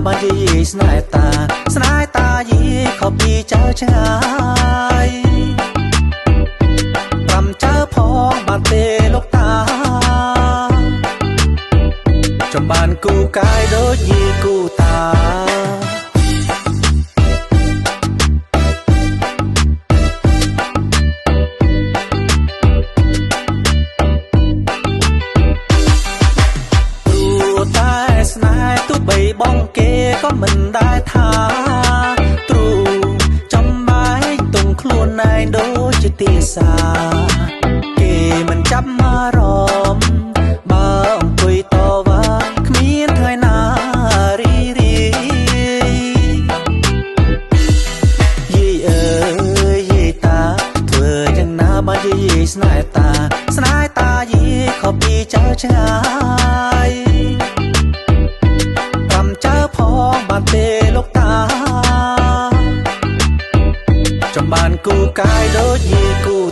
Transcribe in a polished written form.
បានយីស្នេហ៍តាស្នេហ៍តាយីខុសពីចើឆ្ងាយតាមចើផងបានទេលោកតាចំបានគូកាយដូចយីគូតាបងគេក៏មិនដែរថាទ្រូចំបាយទុំខ្លួនឯងដូចជាទាសាគេមិនចាប់មករំបើអង្គុយតវ៉ាគ្មានថ្ងៃណារីរីយីអើយយីតាធ្វើយ៉ាងណាបានយីស្នេហ៍តាស្នេហ៍តាយីខុសពីចើឆ្ងាយបានទេលោកតាចំបានគូកាយដូចយីគូ